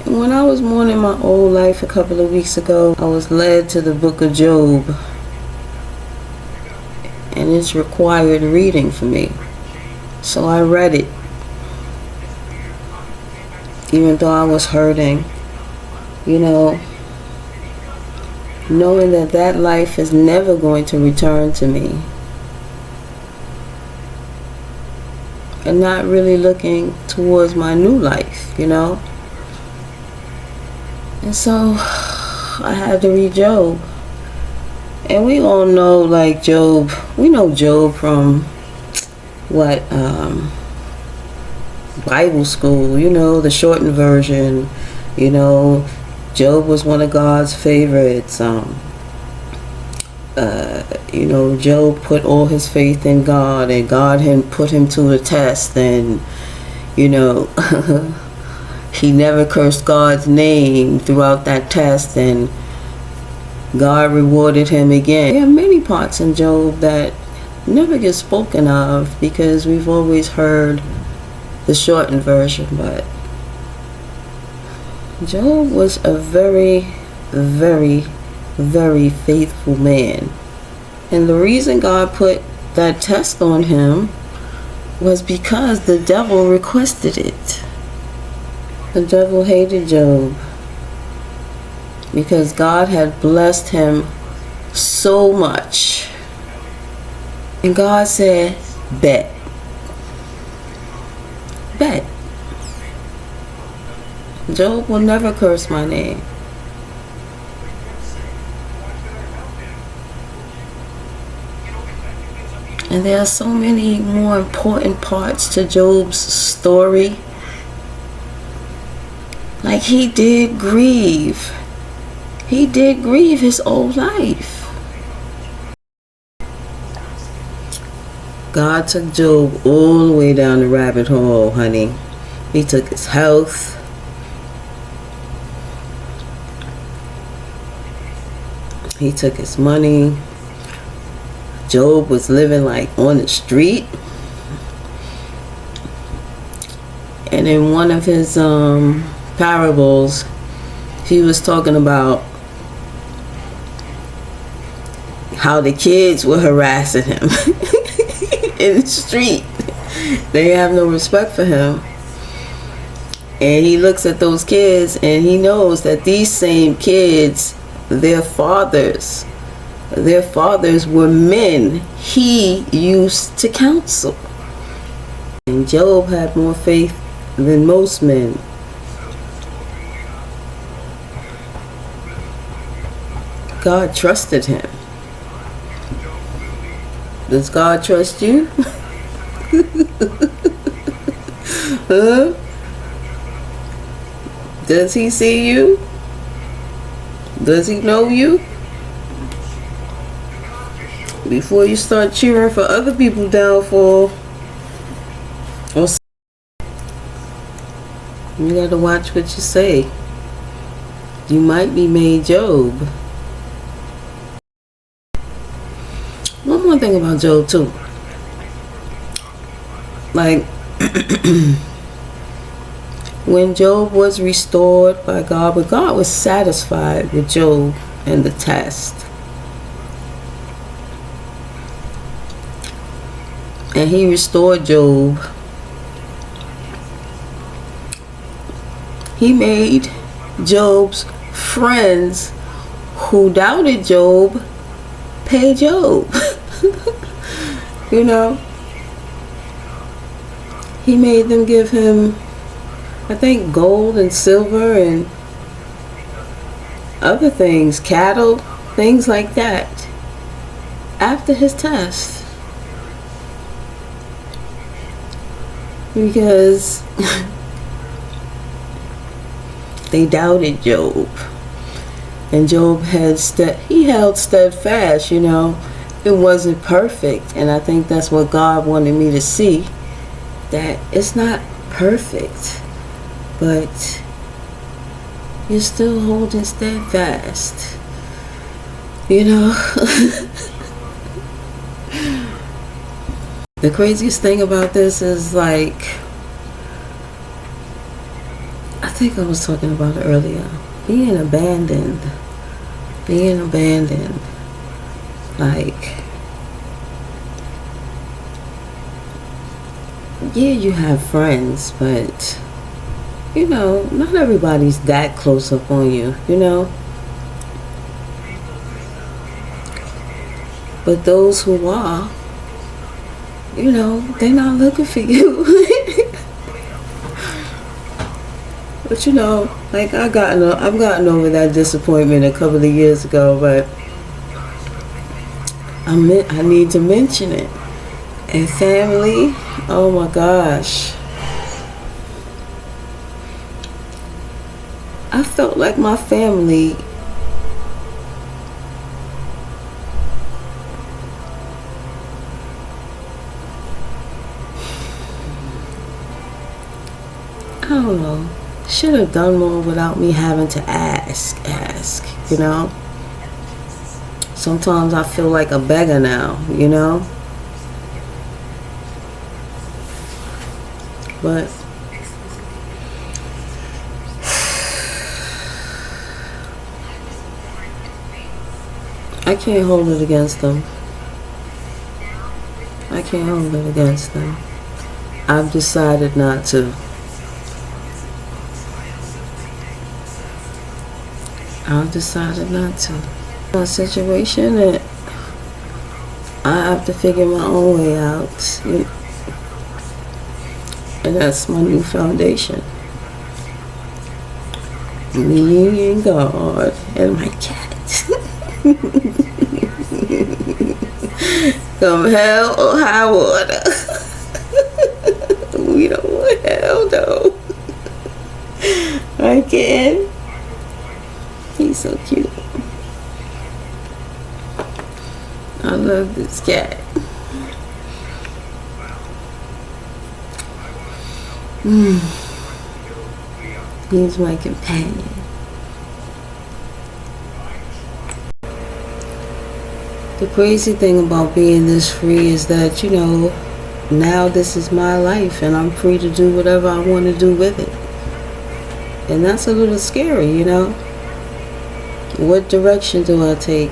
When I was mourning my old life a couple of weeks ago, I was led to the book of Job, and it's required reading for me. So I read it, even though I was hurting, knowing that that life is never going to return to me, and not really looking towards my new life, And so I had to read Job. And we all know, like, Job, we know Job from Bible school, the shortened version. Job was one of God's favorites. Job put all his faith in God, and God had put him to the test, and he never cursed God's name throughout that test, and God rewarded him again. There are many parts in Job that never get spoken of because we've always heard the shortened version, but Job was a very, very, very faithful man. And the reason God put that test on him was because the devil requested it. The devil hated Job because God had blessed him so much. And God said, bet. Job will never curse my name. And there are so many more important parts to Job's story. Like, he did grieve. He did grieve his old life. God took Job all the way down the rabbit hole, honey. He took his health. He took his money. Job was living like on the street. And in one of his parables, he was talking about how the kids were harassing him in the street. They have no respect for him. And he looks at those kids and he knows that these same kids, their fathers were men he used to counsel. And Job had more faith than most men. God trusted him. Does God trust you? Huh? Does he see you? Does he know you? Before you start cheering for other people's downfall, you gotta watch what you say. You might be made Job. One more thing about Job too. Like, when Job was restored by God, but God was satisfied with Job and the test. And he restored Job. He made Job's friends who doubted Job pay Job. He made them give him, I think, gold and silver and other things, cattle, things like that, after his test. Because they doubted Job. And Job held steadfast, It wasn't perfect. And I think that's what God wanted me to see. That it's not perfect, but you're still holding steadfast. The craziest thing about this is, like, I think I was talking about it earlier. Being abandoned. Being abandoned. Like, yeah, you have friends, but, you know, not everybody's that close up on you, you know? But those who are, you know, they're not looking for you. But you know, like I've gotten over that disappointment a couple of years ago, but I need to mention it. And family, oh my gosh. I felt like my family I don't know, should have done more without me having to ask, you know? Sometimes I feel like a beggar now, you know? But I can't hold it against them. I can't hold it against them. I've decided not to. I've decided not to. A situation that I have to figure my own way out. And that's my new foundation. Me and God and my cat. Come hell or high water. We don't want hell though. I can. He's so cute. I love this cat. He's my companion. The crazy thing about being this free is that, you know, now this is my life and I'm free to do whatever I want to do with it. And that's a little scary, you know. What direction do I take?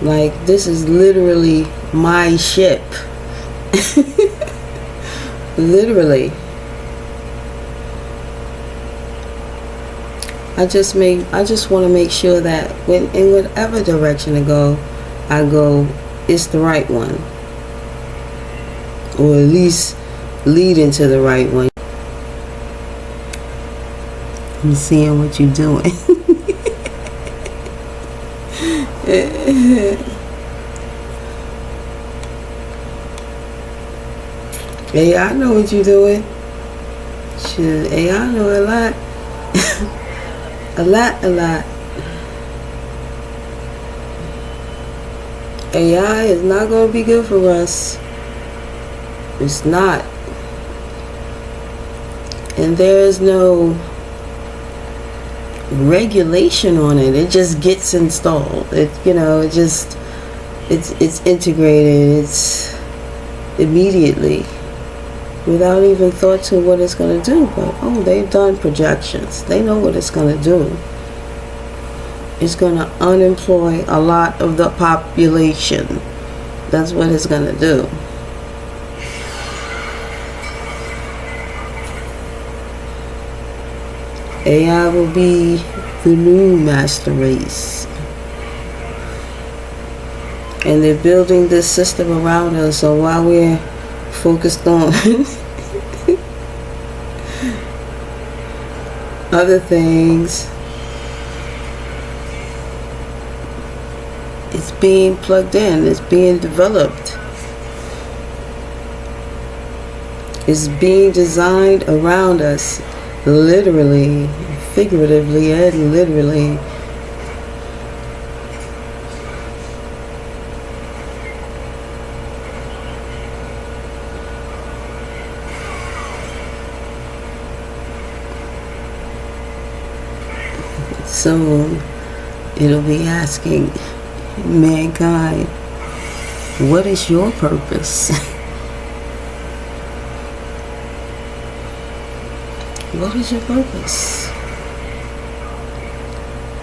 Like, this is literally my ship. Literally. I just want to make sure that in whatever direction I go, it's the right one. Or at least leading to the right one. I'm seeing what you're doing. Hey, I know what you're doing. Shit, hey, I know a lot. A lot. AI is not going to be good for us. It's not. And there's no regulation on it. It just gets installed. It's integrated. It's immediately, without even thought to what it's going to do. But they've done projections. They know what it's going to do. It's going to unemploy a lot of the population. That's what it's going to do. AI will be the new master race. And they're building this system around us, so while we're focused on other things, it's being plugged in, it's being developed, it's being designed around us, literally, figuratively, and literally. Soon it'll be asking mankind, what is your purpose? What is your purpose?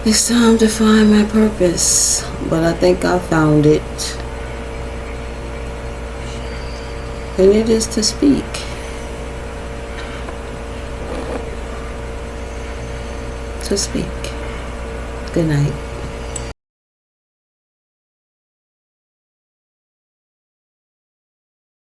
It's time to find my purpose, but I think I found it. And it is to speak. To speak. Good night.